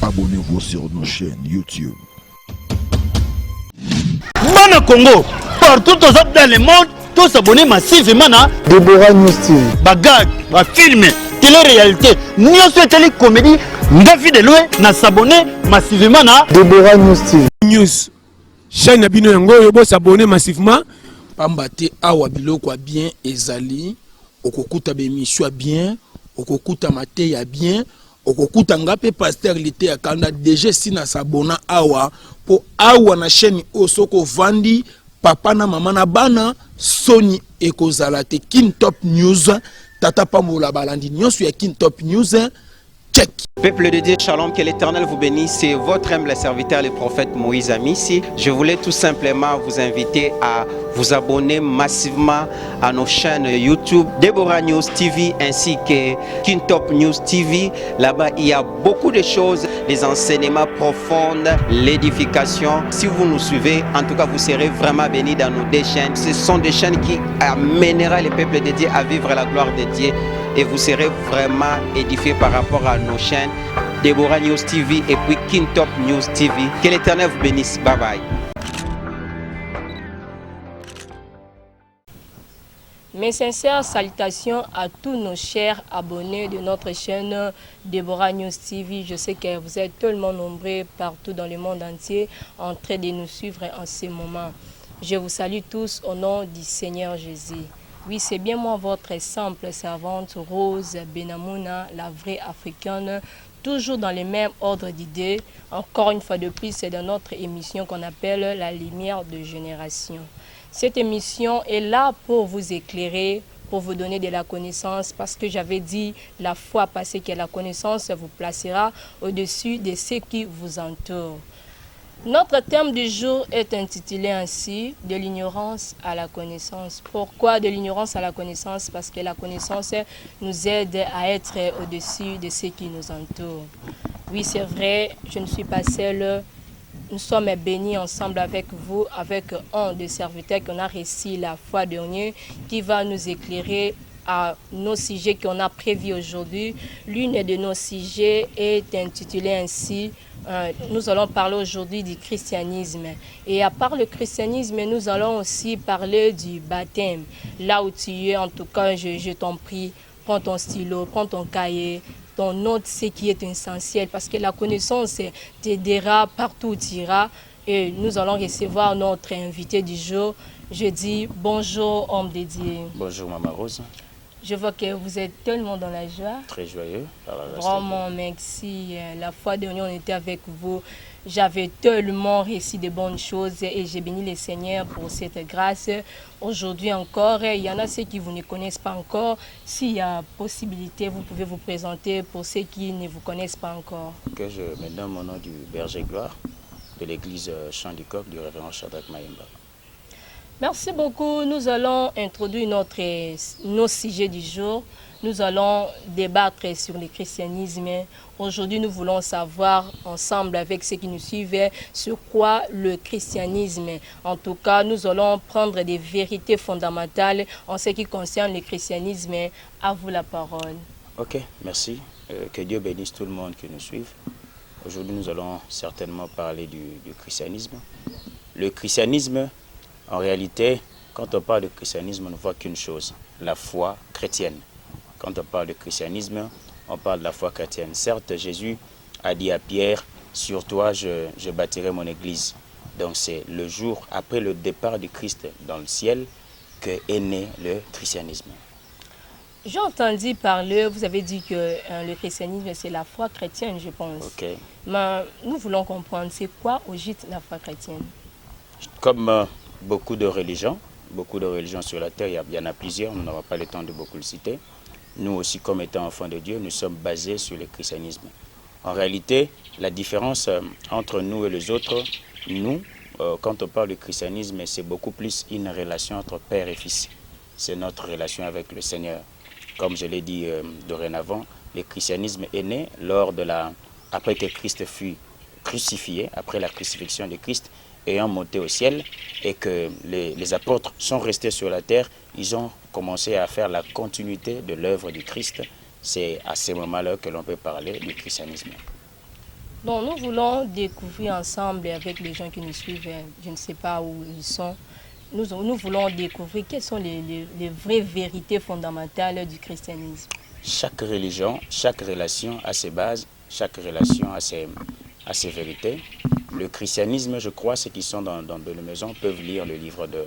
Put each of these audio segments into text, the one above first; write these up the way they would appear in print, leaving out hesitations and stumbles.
Abonnez-vous sur nos chaînes YouTube. Mana Congo, partout dans le monde, tous s'abonner massivement à Deborah News TV. Bagag, à filmer, télé-réalité, nous sommes télé-comédie, David Deloué, n'a s'abonner massivement à Deborah News TV. News. Chaîne Abino Yango, yobo s'abonner massivement. Pambate awa biloko bien ezali, okokuta bemisho bien, okokuta mate ya bien, okokuta ngape pasteur lité ya kanda déjà si na s'abonna awa po awa na chaîne osoko vandi papa na mama na bana soni ekozala te Kin Top News tata pamola balandi nyonso ya Kin Top News. Check. Peuple de Dieu, shalom, que l'Éternel vous bénisse. C'est votre humble serviteur, le prophète Moïse Amissi. Je voulais tout simplement vous inviter à vous abonner massivement à nos chaînes YouTube, Deborah News TV ainsi que Kin Top News TV. Là-bas, il y a beaucoup de choses, les enseignements profonds, l'édification. Si vous nous suivez, en tout cas, vous serez vraiment bénis dans nos deux chaînes. Ce sont des chaînes qui amèneront le peuple de Dieu à vivre la gloire de Dieu. Et vous serez vraiment édifiés par rapport à nos chaînes Deborah News TV et puis Kin Top News TV. Que l'Éternel vous bénisse. Bye bye. Mes sincères salutations à tous nos chers abonnés de notre chaîne Deborah News TV. Je sais que vous êtes tellement nombreux partout dans le monde entier en train de nous suivre en ce moment. Je vous salue tous au nom du Seigneur Jésus. Oui, c'est bien moi, votre simple servante Rose Benamouna, la vraie africaine, toujours dans le même ordre d'idées. Encore une fois de plus, c'est dans notre émission qu'on appelle La Lumière de Génération. Cette émission est là pour vous éclairer, pour vous donner de la connaissance, parce que j'avais dit la fois passée que la connaissance vous placera au-dessus de ce qui vous entoure. Notre thème du jour est intitulé ainsi « De l'ignorance à la connaissance ». Pourquoi de l'ignorance à la connaissance? Parce que la connaissance nous aide à être au-dessus de ce qui nous entoure. Oui, c'est vrai, je ne suis pas seule. Nous sommes bénis ensemble avec vous, avec un des serviteurs qu'on a reçu la fois dernière, qui va nous éclairer à nos sujets qu'on a prévus aujourd'hui. L'une de nos sujets est intitulée ainsi nous allons parler aujourd'hui du christianisme. Et à part le christianisme, nous allons aussi parler du baptême. Là où tu es, en tout cas, je t'en prie, prends ton stylo, prends ton cahier, ton note, ce qui est essentiel, parce que la connaissance t'aidera partout où tu iras. Et nous allons recevoir notre invité du jour. Je dis bonjour, homme de Dieu. Bonjour, Maman Rose. Je vois que vous êtes tellement dans la joie. Très joyeux. Vraiment, merci. La fois dernière, on était avec vous. J'avais tellement réussi de bonnes choses et j'ai béni le Seigneur pour cette grâce. Aujourd'hui encore, il y en a ceux qui vous ne connaissent pas encore. S'il y a possibilité, vous pouvez vous présenter pour ceux qui ne vous connaissent pas encore. Que je me donne mon nom du berger gloire de l'église Champ du Coq du révérend Shadrach Mayimba. Merci beaucoup. Nous allons introduire nos sujets du jour. Nous allons débattre sur le christianisme. Aujourd'hui, nous voulons savoir ensemble avec ceux qui nous suivent sur quoi le christianisme. En tout cas, nous allons prendre des vérités fondamentales en ce qui concerne le christianisme. À vous la parole. Ok, merci. Que Dieu bénisse tout le monde qui nous suit. Aujourd'hui, nous allons certainement parler du christianisme. Le christianisme, en réalité, quand on parle de christianisme, on ne voit qu'une chose, la foi chrétienne. Quand on parle de christianisme, on parle de la foi chrétienne. Certes, Jésus a dit à Pierre, sur toi je bâtirai mon église. Donc c'est le jour après le départ du Christ dans le ciel que est né le christianisme. J'ai entendu parler, vous avez dit que le christianisme c'est la foi chrétienne, je pense. Ok. Mais nous voulons comprendre, c'est quoi au gîte la foi chrétienne? Comme beaucoup de religions sur la terre, il y en a plusieurs, on n'aura pas le temps de beaucoup le citer. Nous aussi, comme étant enfants de Dieu, nous sommes basés sur le christianisme. En réalité, la différence entre nous et les autres, nous, quand on parle de christianisme, c'est beaucoup plus une relation entre père et fils. C'est notre relation avec le Seigneur. Comme je l'ai dit dorénavant, le christianisme est né après que Christ fut crucifié, après la crucifixion de Christ, ayant monté au ciel et que les apôtres sont restés sur la terre, ils ont commencé à faire la continuité de l'œuvre du Christ. C'est à ce moment-là que l'on peut parler du christianisme. Donc nous voulons découvrir ensemble avec les gens qui nous suivent, je ne sais pas où ils sont, nous voulons découvrir quelles sont les vraies vérités fondamentales du christianisme. Chaque religion, chaque relation a ses bases, chaque relation a ses vérités. Le christianisme, je crois, ceux qui sont dans la maison peuvent lire le livre de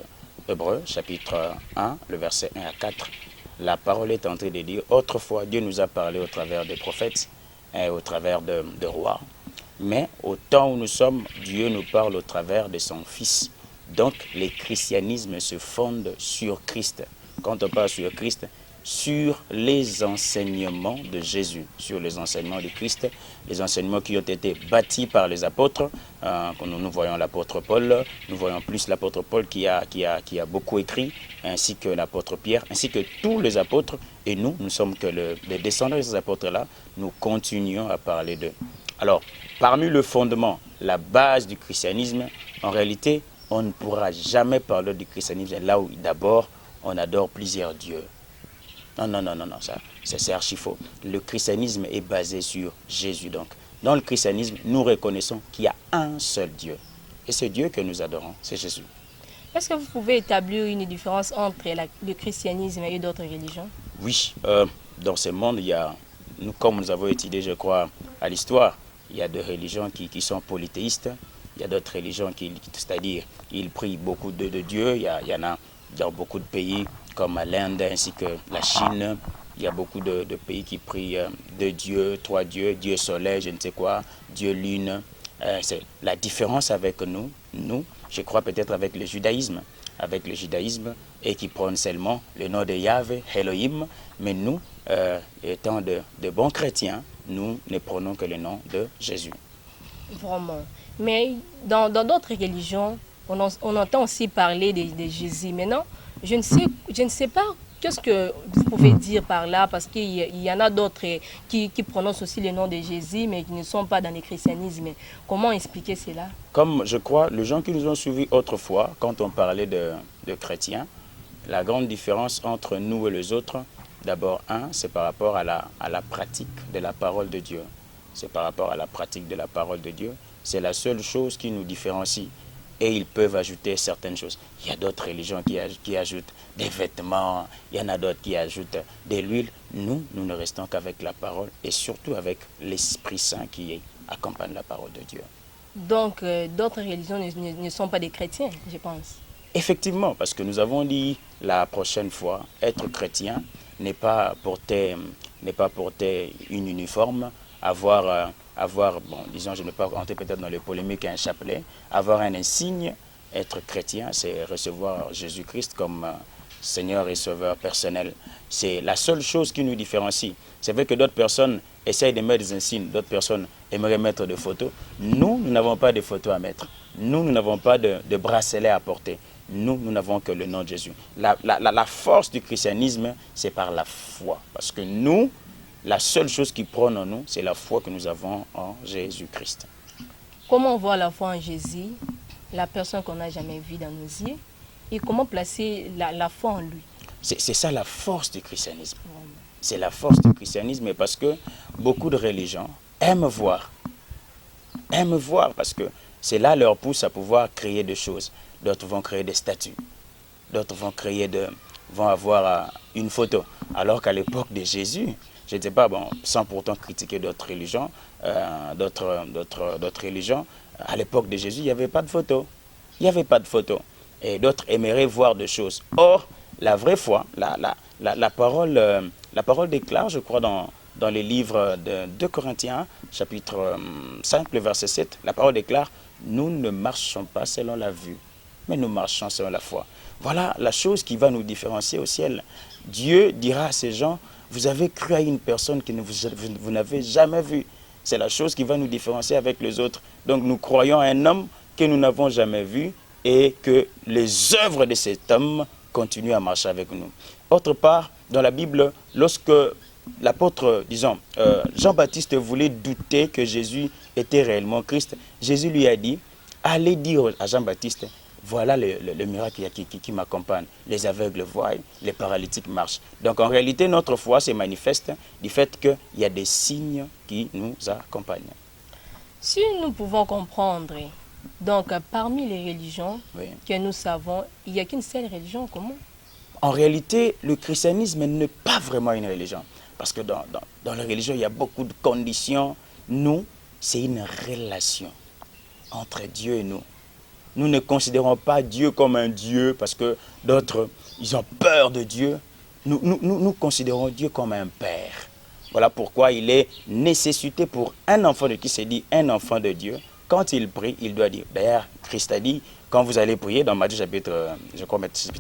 Hébreux, chapitre 1, le verset 1 à 4. La parole est en train de dire, autrefois, Dieu nous a parlé au travers des prophètes et au travers de rois. Mais au temps où nous sommes, Dieu nous parle au travers de son Fils. Donc, le christianisme se fonde sur Christ. Quand on parle sur Christ, sur les enseignements de Jésus, sur les enseignements de Christ, les enseignements qui ont été bâtis par les apôtres. Nous voyons l'apôtre Paul, nous voyons plus l'apôtre Paul qui a beaucoup écrit, ainsi que l'apôtre Pierre, ainsi que tous les apôtres. Et nous sommes que les descendants de ces apôtres-là, nous continuons à parler d'eux. Alors, parmi le fondement, la base du christianisme, en réalité, on ne pourra jamais parler du christianisme là où d'abord on adore plusieurs dieux. Non, ça c'est archi faux. Le christianisme est basé sur Jésus. Donc, dans le christianisme, nous reconnaissons qu'il y a un seul Dieu. Et ce Dieu que nous adorons, c'est Jésus. Est-ce que vous pouvez établir une différence entre le christianisme et d'autres religions? Oui, dans ce monde, il y a, comme nous avons étudié, je crois, à l'histoire, il y a des religions qui sont polythéistes. Il y a d'autres religions c'est-à-dire, ils prient beaucoup de dieux. Il y en a dans beaucoup de pays, comme l'Inde ainsi que la Chine. Il y a beaucoup de pays qui prient deux dieux, trois dieux, Dieu soleil, je ne sais quoi, Dieu lune. C'est la différence avec nous, je crois peut-être avec le judaïsme, et qui prône seulement le nom de Yahvé, Elohim, mais nous, étant de bons chrétiens, nous ne prenons que le nom de Jésus. Vraiment. Mais dans d'autres religions, on entend aussi parler de Jésus. Maintenant, je ne sais pas qu'est-ce que vous pouvez dire par là, parce qu'il y en a d'autres qui prononcent aussi le nom de Jésus, mais qui ne sont pas dans le christianisme. Comment expliquer cela? Comme je crois, les gens qui nous ont suivis autrefois, quand on parlait de chrétiens, la grande différence entre nous et les autres, d'abord, c'est par rapport à la pratique de la parole de Dieu. C'est par rapport à la pratique de la parole de Dieu. C'est la seule chose qui nous différencie. Et ils peuvent ajouter certaines choses. Il y a d'autres religions qui ajoutent des vêtements, il y en a d'autres qui ajoutent de l'huile. Nous ne restons qu'avec la parole et surtout avec l'Esprit Saint qui accompagne la parole de Dieu. Donc, d'autres religions ne sont pas des chrétiens, je pense. Effectivement, parce que nous avons dit la prochaine fois, être chrétien n'est pas porter une uniforme, avoir, bon, disons, je ne vais pas rentrer peut-être dans les polémiques, un chapelet, avoir un insigne. Être chrétien, c'est recevoir Jésus-Christ comme Seigneur et Sauveur personnel. C'est la seule chose qui nous différencie. C'est vrai que d'autres personnes essayent de mettre des insignes, d'autres personnes aimeraient mettre des photos. Nous n'avons pas de photos à mettre. Nous n'avons pas de bracelet à porter. Nous n'avons que le nom de Jésus. La force du christianisme, c'est par la foi. Parce que nous, la seule chose qui prône en nous, c'est la foi que nous avons en Jésus-Christ. Comment voir la foi en Jésus, la personne qu'on n'a jamais vue dans nos yeux, et comment placer la foi en lui? C'est ça la force du christianisme. C'est la force du christianisme parce que beaucoup de religions aiment voir parce que c'est là leur pousse à pouvoir créer des choses. D'autres vont créer des statues, d'autres vont avoir une photo. Alors qu'à l'époque de Jésus, je ne sais pas, bon, sans pourtant critiquer d'autres religions, à l'époque de Jésus, il n'y avait pas de photo. Il n'y avait pas de photo. Et d'autres aimeraient voir des choses. Or, la vraie foi, la parole déclare, je crois, dans les livres de 2 Corinthiens, chapitre 5, le verset 7, la parole déclare, nous ne marchons pas selon la vue, mais nous marchons selon la foi. Voilà la chose qui va nous différencier au ciel. Dieu dira à ces gens, vous avez cru à une personne que vous n'avez jamais vue. C'est la chose qui va nous différencier avec les autres. Donc nous croyons à un homme que nous n'avons jamais vu et que les œuvres de cet homme continuent à marcher avec nous. Autre part, dans la Bible, lorsque l'apôtre, disons, Jean-Baptiste voulait douter que Jésus était réellement Christ, Jésus lui a dit, allez dire à Jean-Baptiste, voilà le miracle qui m'accompagne. Les aveugles voient, les paralytiques marchent. Donc en réalité, notre foi se manifeste du fait qu'il y a des signes qui nous accompagnent. Si nous pouvons comprendre, donc parmi les religions que nous savons, il n'y a qu'une seule religion commune. En réalité, le christianisme n'est pas vraiment une religion. Parce que dans la religion, il y a beaucoup de conditions. Nous, c'est une relation entre Dieu et nous. Nous ne considérons pas Dieu comme un Dieu parce que d'autres, ils ont peur de Dieu. Nous considérons Dieu comme un Père. Voilà pourquoi il est nécessité pour un enfant de qui se dit un enfant de Dieu. Quand il prie, il doit dire. D'ailleurs, Christ a dit, quand vous allez prier, dans Matthieu chapitre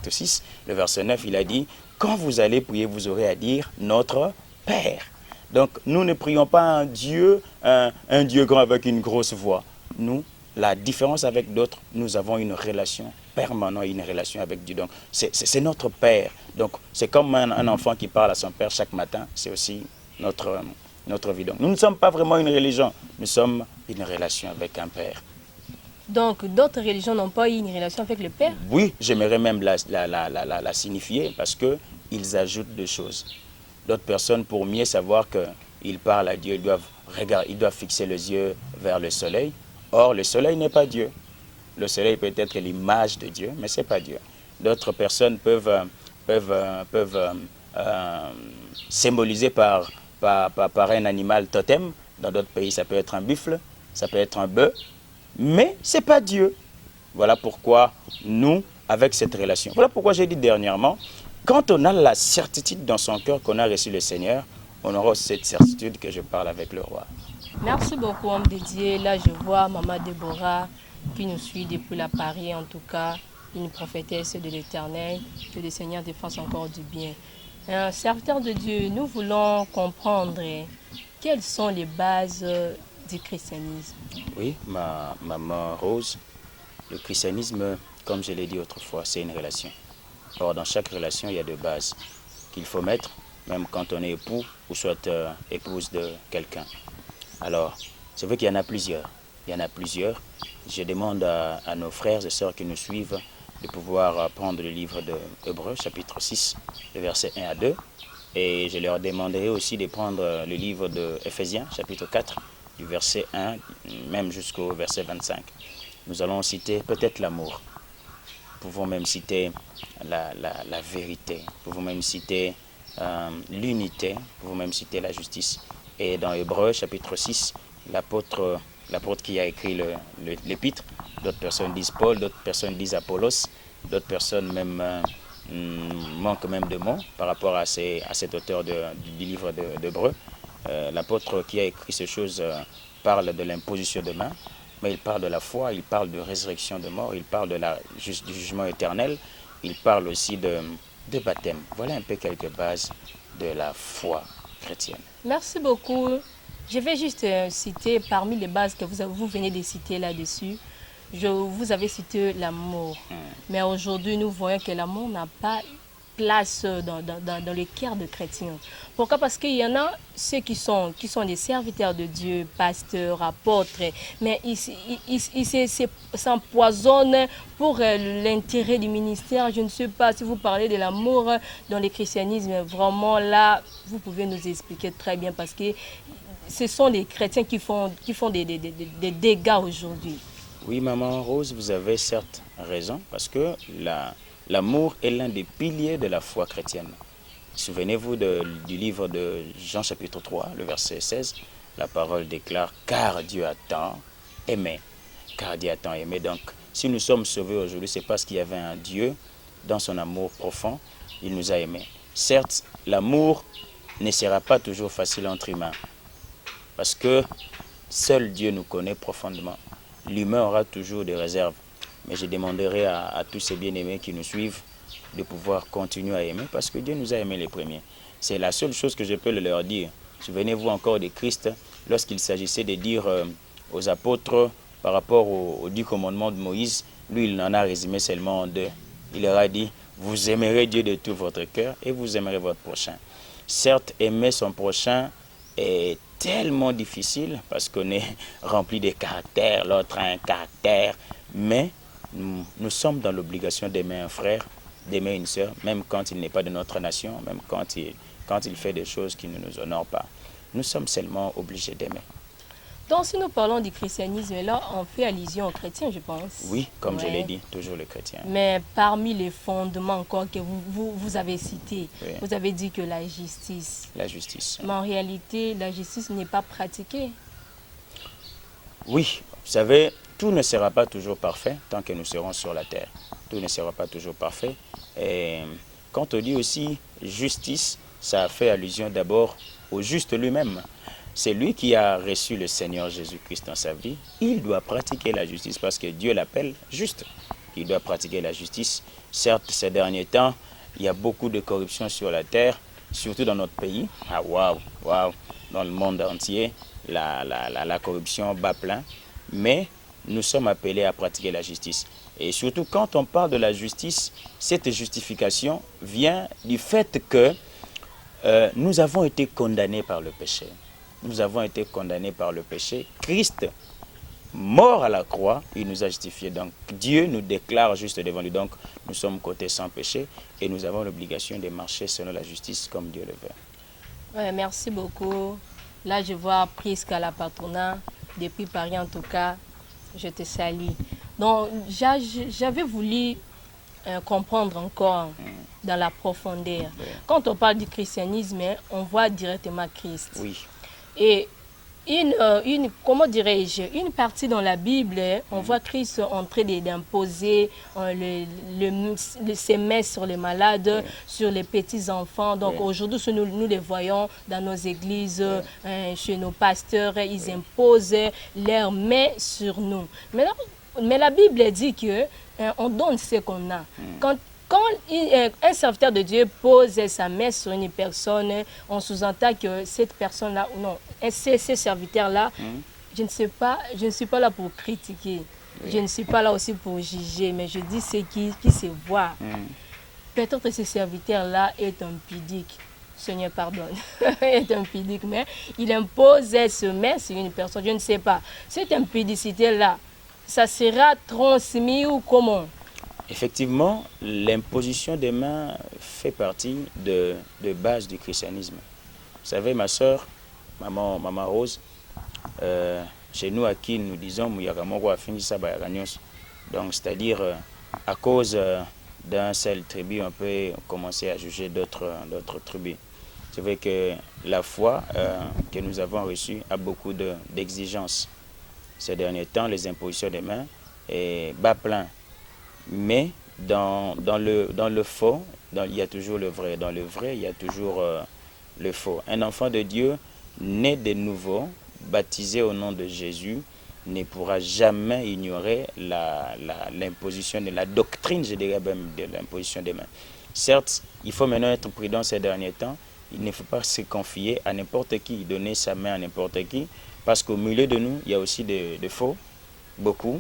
6, le verset 9, il a dit, quand vous allez prier, vous aurez à dire notre Père. Donc, nous ne prions pas un Dieu grand avec une grosse voix. Nous, la différence avec d'autres, nous avons une relation permanente, une relation avec Dieu. Donc, c'est notre Père. Donc, c'est comme un enfant qui parle à son Père chaque matin. C'est aussi notre vie. Donc, nous ne sommes pas vraiment une religion. Nous sommes une relation avec un Père. Donc, d'autres religions n'ont pas eu une relation avec le Père? Oui, j'aimerais même la signifier parce qu'ils ajoutent des choses. D'autres personnes, pour mieux savoir qu'ils parlent à Dieu, ils doivent fixer les yeux vers le soleil. Or, le soleil n'est pas Dieu. Le soleil peut être l'image de Dieu, mais ce n'est pas Dieu. D'autres personnes peuvent symboliser par un animal totem. Dans d'autres pays, ça peut être un buffle, ça peut être un bœuf, mais ce n'est pas Dieu. Voilà pourquoi nous, avec cette relation, voilà pourquoi j'ai dit dernièrement, quand on a la certitude dans son cœur qu'on a reçu le Seigneur, on aura cette certitude que je parle avec le roi. Merci beaucoup, homme de Dieu. Là, je vois Maman Déborah qui nous suit depuis la Paris, en tout cas, une prophétesse de l'Éternel. Que le Seigneur te fasse encore du bien. Un serviteur de Dieu, nous voulons comprendre quelles sont les bases du christianisme. Oui, ma maman Rose, le christianisme, comme je l'ai dit autrefois, c'est une relation. Or, dans chaque relation, il y a deux bases qu'il faut mettre, même quand on est époux ou soit épouse de quelqu'un. Alors, c'est vrai qu'il y en a plusieurs. Il y en a plusieurs. Je demande à nos frères et sœurs qui nous suivent de pouvoir prendre le livre de Hébreux, chapitre 6, le verset 1 à 2. Et je leur demanderai aussi de prendre le livre de Éphésiens, chapitre 4, du verset 1, même jusqu'au verset 25. Nous allons citer peut-être l'amour. Nous pouvons même citer la vérité. Nous pouvons même citer l'unité. Nous pouvons même citer la justice. Et dans Hébreux, chapitre 6, l'apôtre qui a écrit l'épître, d'autres personnes disent Paul, d'autres personnes disent Apollos, d'autres personnes même manquent même de mots par rapport à cet auteur du livre d'Hébreux. L'apôtre qui a écrit ces choses parle de l'imposition de main, mais il parle de la foi, il parle de résurrection de mort, il parle du jugement éternel, il parle aussi de baptême. Voilà un peu quelques bases de la foi chrétienne. Merci beaucoup. Je vais juste citer parmi les bases que vous venez de citer là-dessus. Vous avez cité l'amour. Mais aujourd'hui, nous voyons que l'amour n'a pas place dans le cœur de chrétiens. Pourquoi? Parce qu'il y en a ceux qui sont des serviteurs de Dieu, pasteurs, apôtres, mais ils s'empoisonnent pour l'intérêt du ministère. Je ne sais pas si vous parlez de l'amour dans le christianisme. Vraiment, là, vous pouvez nous expliquer très bien parce que ce sont les chrétiens qui font des dégâts aujourd'hui. Oui, maman Rose, vous avez certes raison parce que l'amour est l'un des piliers de la foi chrétienne. Souvenez-vous du livre de Jean chapitre 3, le verset 16. La parole déclare « Car Dieu a tant aimé ». Car Dieu a tant aimé. Donc, si nous sommes sauvés aujourd'hui, c'est parce qu'il y avait un Dieu, dans son amour profond, il nous a aimés. Certes, l'amour ne sera pas toujours facile entre humains. Parce que seul Dieu nous connaît profondément. L'humain aura toujours des réserves. Mais je demanderai à tous ces bien-aimés qui nous suivent de pouvoir continuer à aimer parce que Dieu nous a aimés les premiers. C'est la seule chose que je peux leur dire. Souvenez-vous encore de Christ lorsqu'il s'agissait de dire aux apôtres par rapport aux 10 commandements de Moïse. Lui, il en a résumé seulement en 2. Il leur a dit, vous aimerez Dieu de tout votre cœur et vous aimerez votre prochain. Certes, aimer son prochain est tellement difficile parce qu'on est rempli de caractères, l'autre a un caractère, mais nous sommes dans l'obligation d'aimer un frère, d'aimer une sœur, même quand il n'est pas de notre nation, même quand il fait des choses qui ne nous honorent pas. Nous sommes seulement obligés d'aimer. Donc, si nous parlons du christianisme, là, on fait allusion aux chrétiens, je pense. Oui, comme je Ouais. l'ai dit, toujours les chrétiens. Mais parmi les fondements encore que vous avez cités, Oui. vous avez dit que la justice. La justice. Mais en réalité, la justice n'est pas pratiquée. Oui, vous savez, tout ne sera pas toujours parfait tant que nous serons sur la terre. Tout ne sera pas toujours parfait. Et quand on dit aussi justice, ça fait allusion d'abord au juste lui-même. C'est lui qui a reçu le Seigneur Jésus-Christ dans sa vie. Il doit pratiquer la justice parce que Dieu l'appelle juste. Il doit pratiquer la justice. Certes, ces derniers temps, il y a beaucoup de corruption sur la terre, surtout dans notre pays. Ah, waouh, waouh, dans le monde entier, la corruption bat plein. Mais nous sommes appelés à pratiquer la justice. Et surtout, quand on parle de la justice, cette justification vient du fait que nous avons été condamnés par le péché. Nous avons été condamnés par le péché. Christ, mort à la croix, il nous a justifiés. Donc Dieu nous déclare juste devant lui. Donc nous sommes cotés sans péché et nous avons l'obligation de marcher selon la justice comme Dieu le veut. Ouais, merci beaucoup. Là, je vois Prisca la patronat. Depuis Paris, en tout cas, je te salue. Donc, j'avais voulu comprendre encore dans la profondeur. Oui. Quand on parle du christianisme, on voit directement Christ. Oui, Et comment dirais-je, une partie dans la Bible, on voit Christ en train d'imposer ses mains sur les malades, sur les petits-enfants. Donc Oui. aujourd'hui, nous les voyons dans nos églises, chez nos pasteurs, ils imposent leurs mains sur nous. Mais la Bible dit que on donne ce qu'on a. Quand un serviteur de Dieu pose sa main sur une personne, on sous-entend que cette personne-là, ou non, ces serviteurs-là, je ne suis pas là pour critiquer, je ne suis pas là aussi pour juger, mais je dis ce qui se voit. Peut-être que ce serviteur-là est impudique. Seigneur, pardonne, est impudique, mais il impose sa main sur une personne, je ne sais pas. Cette impudicité-là, ça sera transmis ou comment? effectivement, l'imposition des mains fait partie de base du christianisme. Vous savez, ma soeur, maman Rose, chez nous à qui nous disons donc c'est-à-dire à cause d'un seul tribu, on peut commencer à juger d'autres tribus. C'est vrai que la foi que nous avons reçue a beaucoup d'exigences. Ces derniers temps, les impositions des mains est bas plein. Mais dans le faux, il y a toujours le vrai. Dans le vrai, il y a toujours le faux. Un enfant de Dieu, né de nouveau, baptisé au nom de Jésus, ne pourra jamais ignorer l'imposition de la doctrine, je dirais même, de l'imposition des mains. Certes, il faut maintenant être prudent ces derniers temps. Il ne faut pas se confier à n'importe qui, donner sa main à n'importe qui, parce qu'au milieu de nous, il y a aussi de faux. Beaucoup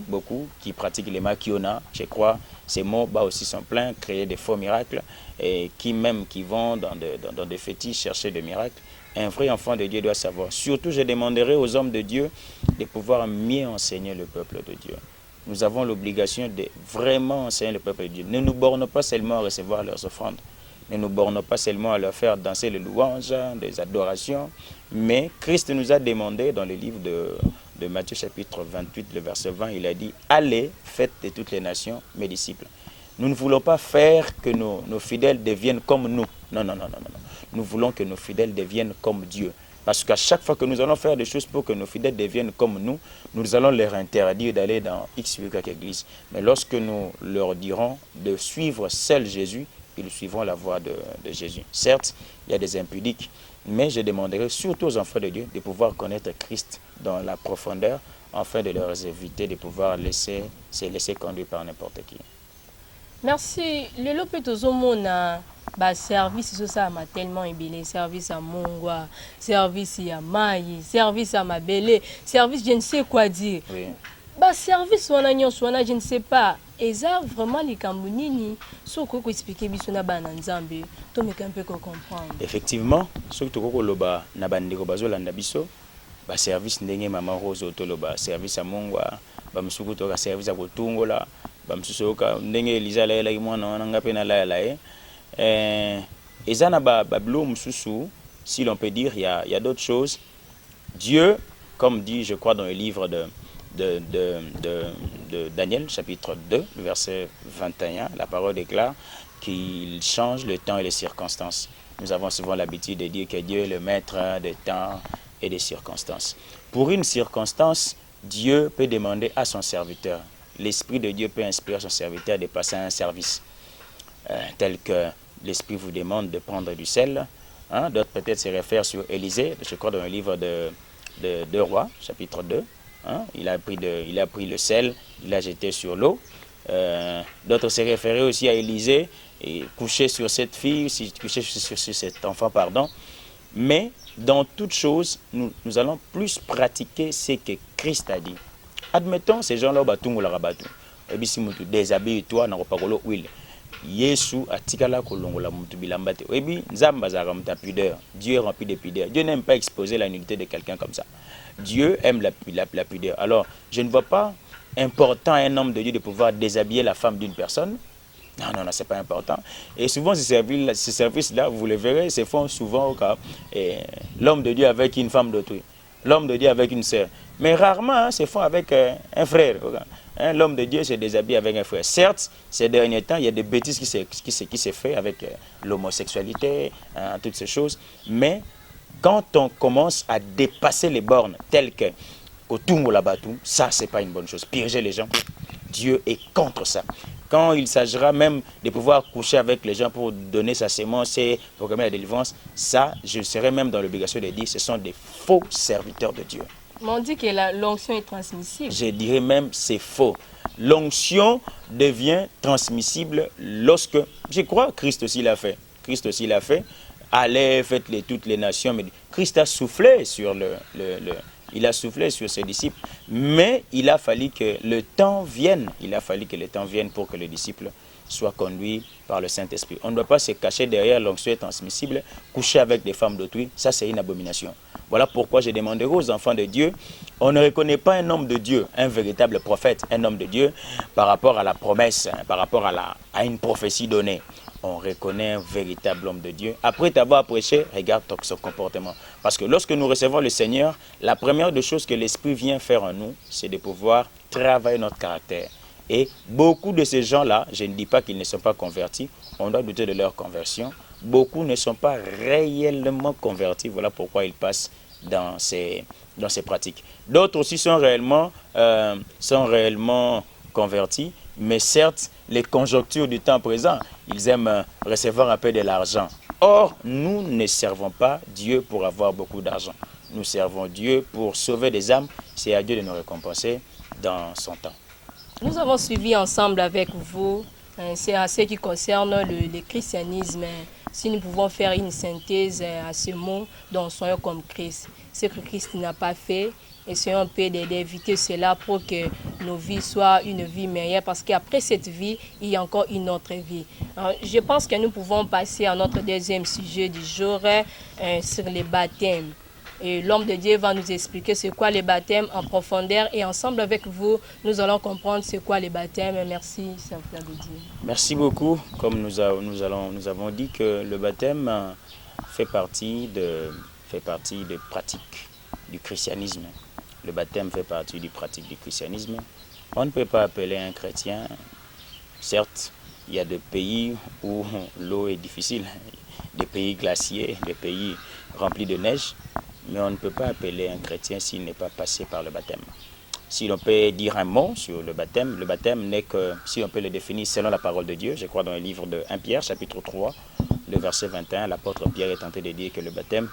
qui pratiquent les maquiona, je crois, ces mots aussi sont pleins, créer des faux miracles, et qui vont dans des fétiches chercher des miracles. Un vrai enfant de Dieu doit savoir. Surtout, je demanderai aux hommes de Dieu de pouvoir mieux enseigner le peuple de Dieu. Nous avons l'obligation de vraiment enseigner le peuple de Dieu. Ne nous bornons pas seulement à recevoir leurs offrandes. Ne nous bornons pas seulement à leur faire danser les louanges, des adorations, mais Christ nous a demandé dans le livre de Matthieu chapitre 28, le verset 20, il a dit « Allez, faites de toutes les nations mes disciples ». Nous ne voulons pas faire que nos fidèles deviennent comme nous. Non. Nous voulons que nos fidèles deviennent comme Dieu. Parce qu'à chaque fois que nous allons faire des choses pour que nos fidèles deviennent comme nous, nous allons leur interdire d'aller dans X ou Y église. Mais lorsque nous leur dirons de suivre seul Jésus, ils suivront la voie de Jésus. Certes, il y a des impudiques, mais je demanderai surtout aux enfants de Dieu de pouvoir connaître Christ dans la profondeur, afin de leur éviter de pouvoir se laisser conduire par n'importe qui. Merci. Le lopé tozomona service ça m'a tellement ébélé, service à Mongwa, service à Maï, service à Mabélé, service je ne sais quoi dire. Oui. Service je ne sais pas. Et ça vraiment les Camerounini, ce qu'on peut expliquer bisona bananzambe, to me un peu comprendre. Effectivement, ce que tu loba na bandeko bazolanda biso, ba service ndenge maman Rose otoloba, service à Mongwa, ba msuku to ka service à Kotungola, ba msusu ka ndenge Elisa la la mwana nga pe na la ezana ba blo msusu, si l'on peut dire, il y a d'autres choses. Dieu comme dit, je crois, dans le livre de Daniel, chapitre 2, verset 21, la parole déclare qu'il change le temps et les circonstances. Nous avons souvent l'habitude de dire que Dieu est le maître des temps et des circonstances. Pour une circonstance, Dieu peut demander à son serviteur, l'Esprit de Dieu peut inspirer son serviteur de passer à un service, tel que l'Esprit vous demande de prendre du sel. Hein? D'autres peut-être se réfèrent sur Élisée, je crois dans le livre de 2 Rois, chapitre 2. Hein? Il a pris le sel, il l'a jeté sur l'eau. D'autres se référaient aussi à Élisée, et couché sur cette fille, couché sur cet enfant, pardon. Mais dans toute chose, nous allons plus pratiquer ce que Christ a dit. Admettons, ces gens-là, batungu la rabatu. Et si tu déshabille-toi, n'a pas de huile. Yesu atikala kolongola mutu bilambate. Et puis, Nzamba zaramta pudeur. Dieu est rempli de pudeur. Dieu n'aime pas exposer la nudité de quelqu'un comme ça. Dieu aime la pudeur. Alors, je ne vois pas important à un homme de Dieu de pouvoir déshabiller la femme d'une personne. Non, c'est pas important. Et souvent, ces services-là, vous le verrez, se font souvent au cas l'homme de Dieu avec une femme d'autrui, l'homme de Dieu avec une sœur. Mais rarement, se font avec un frère. L'homme de Dieu se déshabille avec un frère. Certes, ces derniers temps, il y a des bêtises qui se font avec l'homosexualité, toutes ces choses. Mais quand on commence à dépasser les bornes telles que Otungo la Batou, ça, c'est pas une bonne chose. Piéger les gens, Dieu est contre ça. Quand il s'agira même de pouvoir coucher avec les gens pour donner sa sémence et programmer la délivrance, ça, je serais même dans l'obligation de dire, ce sont des faux serviteurs de Dieu. Mais on dit que l'onction est transmissible. Je dirais même c'est faux. L'onction devient transmissible lorsque, je crois, Christ aussi l'a fait. Christ aussi l'a fait. Allez, faites-les toutes les nations. Mais Christ a soufflé sur il a soufflé sur ses disciples, mais il a fallu que le temps vienne. Il a fallu que le temps vienne pour que les disciples soient conduits par le Saint-Esprit. On ne doit pas se cacher derrière l'onction transmissible, coucher avec des femmes d'autrui, ça c'est une abomination. Voilà pourquoi j'ai demandé aux enfants de Dieu, on ne reconnaît pas un homme de Dieu, un véritable prophète, un homme de Dieu, par rapport à la promesse, par rapport à une prophétie donnée. On reconnaît un véritable homme de Dieu. Après t'avoir prêché, regarde son comportement. Parce que lorsque nous recevons le Seigneur, la première des choses que l'Esprit vient faire en nous, c'est de pouvoir travailler notre caractère. Et beaucoup de ces gens-là, je ne dis pas qu'ils ne sont pas convertis, on doit douter de leur conversion. Beaucoup ne sont pas réellement convertis, voilà pourquoi ils passent dans ces pratiques. D'autres aussi sont réellement convertis, mais certes, les conjonctures du temps présent, ils aiment recevoir un peu de l'argent. Or, nous ne servons pas Dieu pour avoir beaucoup d'argent. Nous servons Dieu pour sauver des âmes. C'est à Dieu de nous récompenser dans son temps. Nous avons suivi ensemble avec vous, c'est à ce qui concerne le christianisme. Si nous pouvons faire une synthèse à ce mot, donc soyons comme Christ. Ce que Christ n'a pas fait, essayons un peu d'éviter cela pour que nos vies soient une vie meilleure, parce qu'après cette vie, il y a encore une autre vie. Alors, je pense que nous pouvons passer à notre deuxième sujet du jour sur les baptêmes. Et l'homme de Dieu va nous expliquer c'est quoi les baptêmes en profondeur, et ensemble avec vous, nous allons comprendre c'est quoi les baptêmes. Merci, Saint-Frère de Dieu. Merci beaucoup. Comme nous avons dit que le baptême fait partie de pratique du christianisme. Le baptême fait partie du pratique du christianisme. On ne peut pas appeler un chrétien, certes, il y a des pays où l'eau est difficile, des pays glaciers, des pays remplis de neige, mais on ne peut pas appeler un chrétien s'il n'est pas passé par le baptême. Si l'on peut dire un mot sur le baptême n'est que, si on peut le définir selon la parole de Dieu, je crois dans le livre de 1 Pierre, chapitre 3, le verset 21, l'apôtre Pierre est tenté de dire que le baptême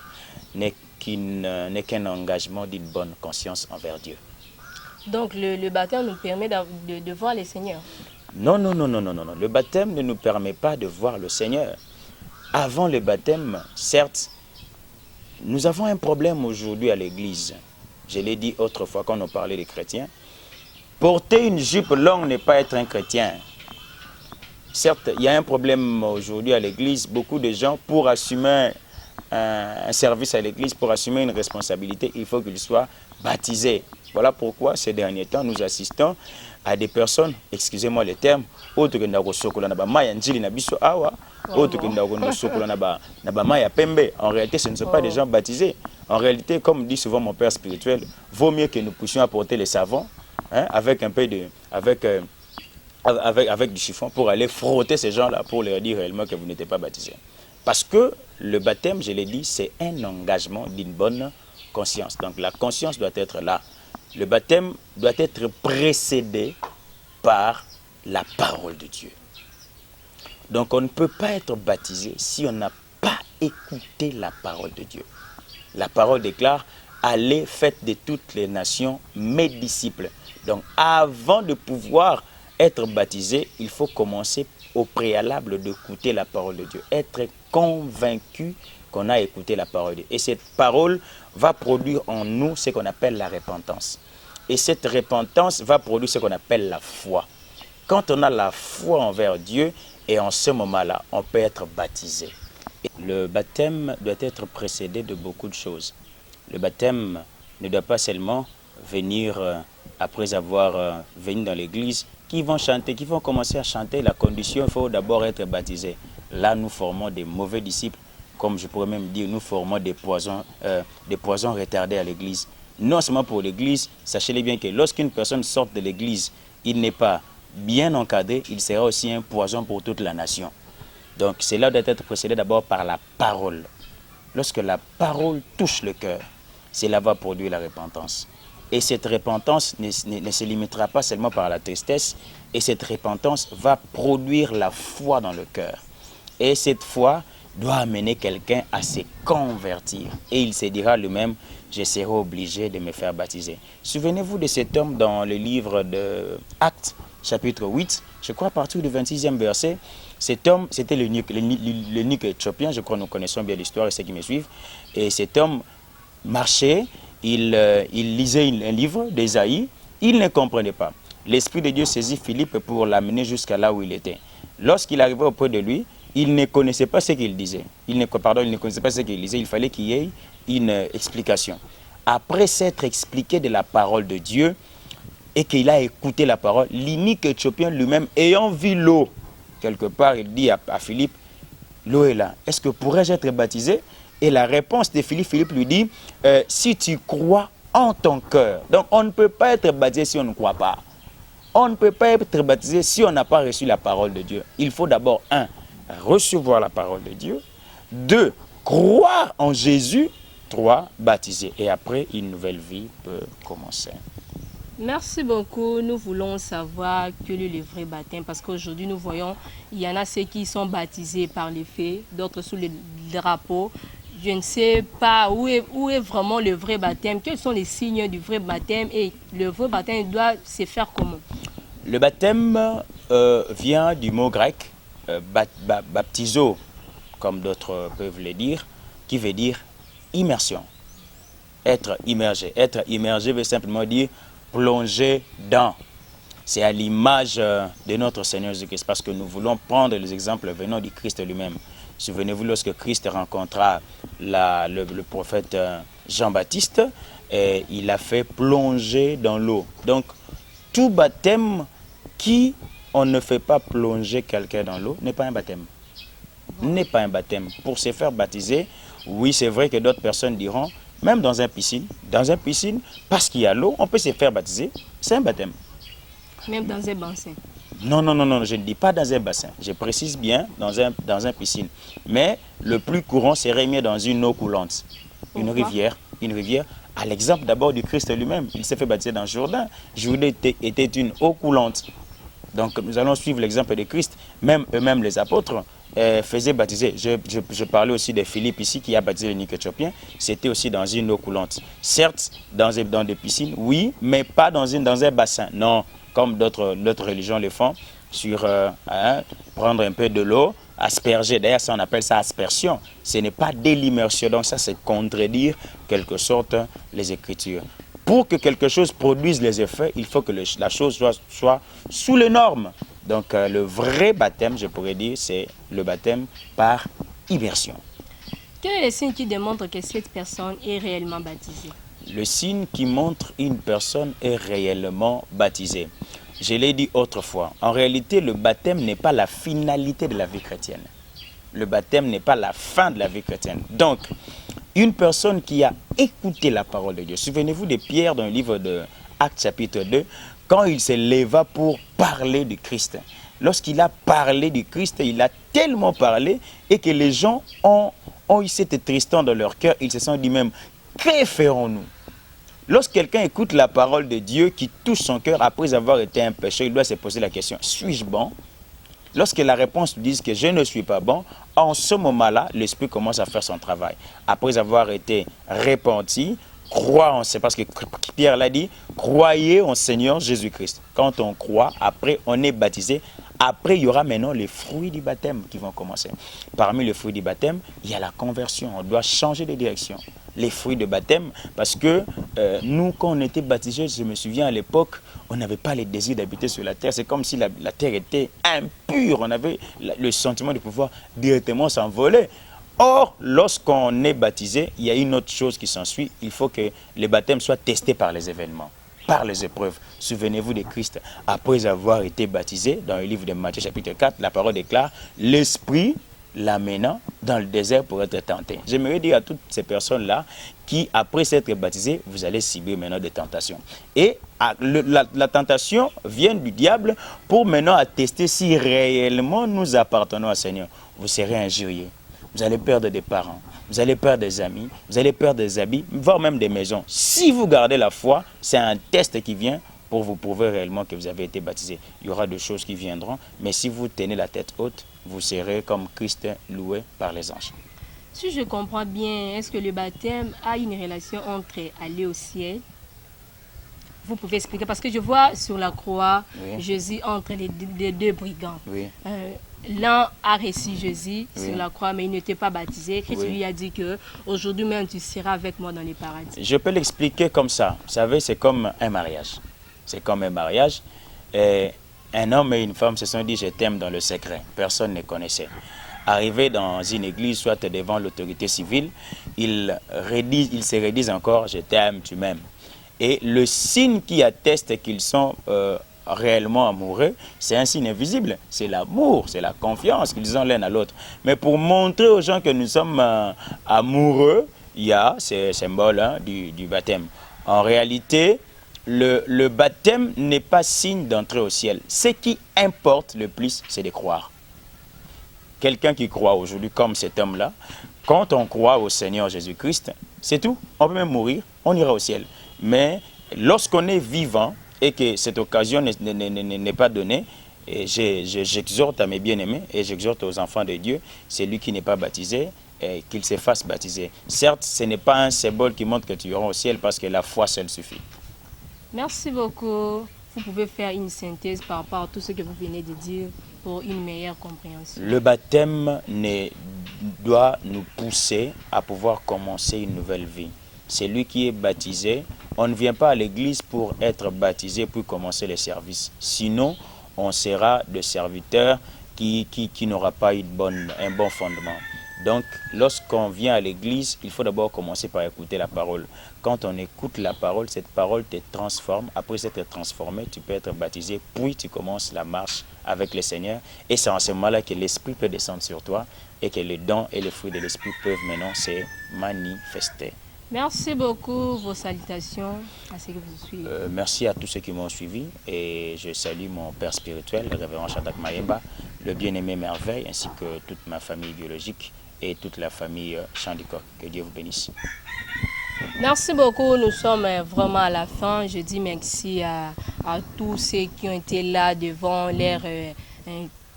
n'est qu'un engagement d'une bonne conscience envers Dieu. Donc le baptême nous permet de voir le Seigneur. Non. Le baptême ne nous permet pas de voir le Seigneur. Avant le baptême, certes, nous avons un problème aujourd'hui à l'église. Je l'ai dit autrefois quand on parlait des chrétiens. Porter une jupe longue n'est pas être un chrétien. Certes, il y a un problème aujourd'hui à l'église. Beaucoup de gens, pour assumer un service à l'église, pour assumer une responsabilité, il faut qu'ils soient baptisés. Voilà pourquoi ces derniers temps, nous assistons à des personnes, excusez-moi le terme, autres que ndako sokola na ba maya njili na biso awa, autres que ndako sokola na ba maya pembe. En réalité, ce ne sont pas des gens baptisés. En réalité, comme dit souvent mon père spirituel, vaut mieux que nous puissions apporter les savons, hein, avec un peu de avec du chiffon pour aller frotter ces gens-là pour leur dire réellement que vous n'êtes pas baptisés. Parce que le baptême, je l'ai dit, c'est un engagement d'une bonne conscience. Donc la conscience doit être là. Le baptême doit être précédé par la parole de Dieu. Donc on ne peut pas être baptisé si on n'a pas écouté la parole de Dieu. La parole déclare, allez, faites de toutes les nations mes disciples. Donc avant de pouvoir être baptisé, il faut commencer au préalable d'écouter la parole de Dieu. Être convaincu qu'on a écouté la parole de Dieu. Et cette parole va produire en nous ce qu'on appelle la repentance. Et cette repentance va produire ce qu'on appelle la foi. Quand on a la foi envers Dieu, et en ce moment-là, on peut être baptisé. Le baptême doit être précédé de beaucoup de choses. Le baptême ne doit pas seulement venir après avoir venu dans l'église, qui vont chanter, qui vont commencer à chanter. La condition, il faut d'abord être baptisé. Là, nous formons des mauvais disciples, comme je pourrais même dire, nous formons des poisons retardés à l'église. Non seulement pour l'église, sachez-le bien que lorsqu'une personne sort de l'église, il n'est pas bien encadré, il sera aussi un poison pour toute la nation. Donc cela doit être précédé d'abord par la parole. Lorsque la parole touche le cœur, cela va produire la repentance. Et cette repentance ne se limitera pas seulement par la tristesse, et cette repentance va produire la foi dans le cœur. Et cette foi doit amener quelqu'un à se convertir. Et il se dira lui-même, je serai obligé de me faire baptiser. Souvenez-vous de cet homme dans le livre de Actes, chapitre 8, je crois à partir du 26e verset. Cet homme, c'était l'eunuque éthiopien, je crois que nous connaissons bien l'histoire et ceux qui me suivent. Et cet homme marchait, il lisait un livre d'Ésaïe, il ne comprenait pas. L'Esprit de Dieu saisit Philippe pour l'amener jusqu'à là où il était. Lorsqu'il arrivait auprès de lui, il ne connaissait pas ce qu'il disait. Il ne connaissait pas ce qu'il disait, il fallait qu'il y ait une explication. Après s'être expliqué de la parole de Dieu et qu'il a écouté la parole, l'eunuque éthiopien lui-même, ayant vu l'eau, quelque part, il dit à Philippe, l'eau est là, est-ce que pourrais-je être baptisé? Et la réponse de Philippe lui dit, si tu crois en ton cœur. Donc on ne peut pas être baptisé si on ne croit pas. On ne peut pas être baptisé si on n'a pas reçu la parole de Dieu. Il faut d'abord, 1, recevoir la parole de Dieu. 2, croire en Jésus. 3, baptiser. Et après, une nouvelle vie peut commencer. Merci beaucoup. Nous voulons savoir quel est le vrai baptême parce qu'aujourd'hui, nous voyons, il y en a ceux qui sont baptisés par les faits, d'autres sous le drapeau. Je ne sais pas où est vraiment le vrai baptême. Quels sont les signes du vrai baptême et le vrai baptême doit se faire comment? Le baptême vient du mot grec baptizo, comme d'autres peuvent le dire, qui veut dire immersion. Être immergé. Être immergé veut simplement dire plonger dans. C'est à l'image de notre Seigneur Jésus-Christ parce que nous voulons prendre les exemples venant du Christ lui-même. Souvenez-vous lorsque Christ rencontra le prophète Jean-Baptiste, il a fait plonger dans l'eau. Donc, tout baptême qui on ne fait pas plonger quelqu'un dans l'eau n'est pas un baptême. N'est pas un baptême. Pour se faire baptiser, oui, c'est vrai que d'autres personnes diront, même dans une piscine, parce qu'il y a l'eau, on peut se faire baptiser, c'est un baptême. Même dans un bassin. Non, je ne dis pas dans un bassin. Je précise bien dans un piscine. Mais le plus courant serait mis dans une eau coulante. Une rivière, à l'exemple d'abord du Christ lui-même. Il s'est fait baptiser dans Jourdain. Jourdain était une eau coulante. Donc nous allons suivre l'exemple de Christ. Même eux-mêmes, les apôtres, faisaient baptiser. Je parlais aussi de Philippe ici qui a baptisé l'eunuque éthiopien. C'était aussi dans une eau coulante. Certes, dans des piscines, oui, mais pas dans un bassin. Non, comme d'autres religions le font, prendre un peu de l'eau, asperger. D'ailleurs, ça on appelle ça aspersion. Ce n'est pas de l'immersion. Donc ça, c'est contredire quelque sorte les Écritures. Pour que quelque chose produise les effets, il faut que la chose soit sous les normes. Donc le vrai baptême, je pourrais dire, c'est le baptême par immersion. Quel est le signe qui démontre que cette personne est réellement baptisée? Le signe qui montre une personne est réellement baptisée. je l'ai dit autrefois, en réalité, le baptême n'est pas la finalité de la vie chrétienne. Le baptême n'est pas la fin de la vie chrétienne. Donc, une personne qui a écouté la parole de Dieu, souvenez-vous de Pierre dans le livre de Actes chapitre 2, quand il se leva pour parler de Christ. Lorsqu'il a parlé du Christ, il a tellement parlé et que les gens ont eu cette tristesse dans leur cœur. Ils se sont dit même, que ferons-nous? Lorsque quelqu'un écoute la parole de Dieu qui touche son cœur après avoir été un pécheur, il doit se poser la question, suis-je bon? Lorsque la réponse dit que je ne suis pas bon, en ce moment-là, l'Esprit commence à faire son travail. Après avoir été repenti, croire en c'est parce que Pierre l'a dit, croyez en Seigneur Jésus-Christ. Quand on croit, après on est baptisé. Après, il y aura maintenant les fruits du baptême qui vont commencer. Parmi les fruits du baptême, il y a la conversion. On doit changer de direction. Les fruits de baptême, parce que nous, quand on était baptisés, je me souviens à l'époque, on n'avait pas le désir d'habiter sur la terre. C'est comme si la terre était impure. On avait le sentiment de pouvoir directement s'envoler. Or, lorsqu'on est baptisé, il y a une autre chose qui s'ensuit. Il faut que le baptême soit testé par les événements, par les épreuves. Souvenez-vous de Christ. Après avoir été baptisé, dans le livre de Matthieu chapitre 4, la parole déclare « L'Esprit l'amenant dans le désert pour être tenté ». J'aimerais dire à toutes ces personnes-là qui, après s'être baptisées, vous allez subir maintenant des tentations. Et la tentation vient du diable pour maintenant attester si réellement nous appartenons au Seigneur. Vous serez injuriés. Vous allez perdre des parents, vous allez perdre des amis, vous allez perdre des habits, voire même des maisons. Si vous gardez la foi, c'est un test qui vient pour vous prouver réellement que vous avez été baptisé. Il y aura des choses qui viendront, mais si vous tenez la tête haute, vous serez comme Christ loué par les anges. Si je comprends bien, est-ce que le baptême a une relation entre aller au ciel? Vous pouvez expliquer, parce que je vois sur la croix, oui, Jésus entre les deux brigands. Oui. L'un a reçu Jésus, oui, sur la croix, mais il n'était pas baptisé. Christ, oui, lui a dit que aujourd'hui même tu seras avec moi dans les paradis. Je peux l'expliquer comme ça. Vous savez, c'est comme un mariage. C'est comme un mariage. Et un homme et une femme se sont dit je t'aime dans le secret. Personne ne connaissait. Arrivé dans une église, soit devant l'autorité civile, ils se redisent encore je t'aime, tu m'aimes. Et le signe qui atteste qu'ils sont réellement amoureux, c'est un signe invisible. C'est l'amour, c'est la confiance qu'ils ont l'un à l'autre. Mais pour montrer aux gens que nous sommes amoureux, il y a ce symbole du baptême. En réalité, le baptême n'est pas signe d'entrée au ciel. Ce qui importe le plus, c'est de croire. Quelqu'un qui croit aujourd'hui, comme cet homme-là, quand on croit au Seigneur Jésus-Christ, c'est tout. On peut même mourir, on ira au ciel. Mais lorsqu'on est vivant et que cette occasion n'est pas donnée, j'exhorte à mes bien-aimés et j'exhorte aux enfants de Dieu, celui qui n'est pas baptisé, qu'il se fasse baptiser. Certes, ce n'est pas un symbole qui montre que tu iras au ciel parce que la foi seule suffit. Merci beaucoup. Vous pouvez faire une synthèse par rapport à tout ce que vous venez de dire pour une meilleure compréhension. Le baptême doit nous pousser à pouvoir commencer une nouvelle vie. Celui qui est baptisé, on ne vient pas à l'église pour être baptisé pour commencer les services. Sinon, on sera des serviteurs qui n'aura pas un bon fondement. Donc, lorsqu'on vient à l'église, il faut d'abord commencer par écouter la parole. Quand on écoute la parole, cette parole te transforme. Après s'être transformé, tu peux être baptisé, puis tu commences la marche avec le Seigneur. Et c'est en ce moment-là que l'Esprit peut descendre sur toi et que les dons et les fruits de l'Esprit peuvent maintenant se manifester. Merci beaucoup. Vos salutations à ceux qui vous suivent. Merci à tous ceux qui m'ont suivi et je salue mon père spirituel, le révérend Shadrach Mayemba, le bien-aimé Merveille, ainsi que toute ma famille biologique et toute la famille Chandikok. Que Dieu vous bénisse. Merci beaucoup. Nous sommes vraiment à la fin. Je dis merci à tous ceux qui ont été là devant leur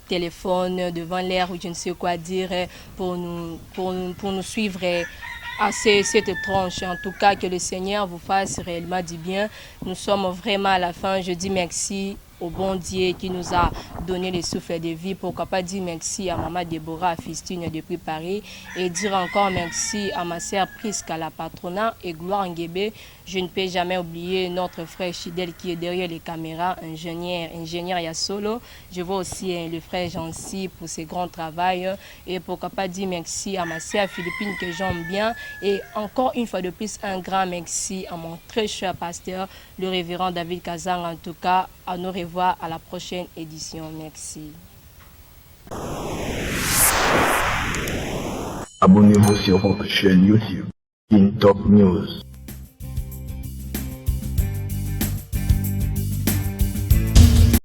téléphone, devant leur, je ne sais quoi dire, pour nous suivre à cette tranche. En tout cas, que le Seigneur vous fasse réellement du bien. Nous sommes vraiment à la fin. Je dis merci au bon Dieu qui nous a donné le souffle de vie. Pourquoi pas dire merci à Maman Déborah, à Fistine depuis Paris, et dire encore merci à ma sœur Prisca, la patronat, et Gloire Nguébé. Je ne peux jamais oublier notre frère Chidel qui est derrière les caméras, ingénieur Yassolo. Je vois aussi le frère Jancy pour ses grands travail. Et pourquoi pas dire merci à ma sœur Philippine que j'aime bien. Et encore une fois de plus, un grand merci à mon très cher pasteur, le révérend David Kazang. En tout cas, à nous revoir à la prochaine édition. Merci. Abonnez-vous sur votre chaîne YouTube, In Top News.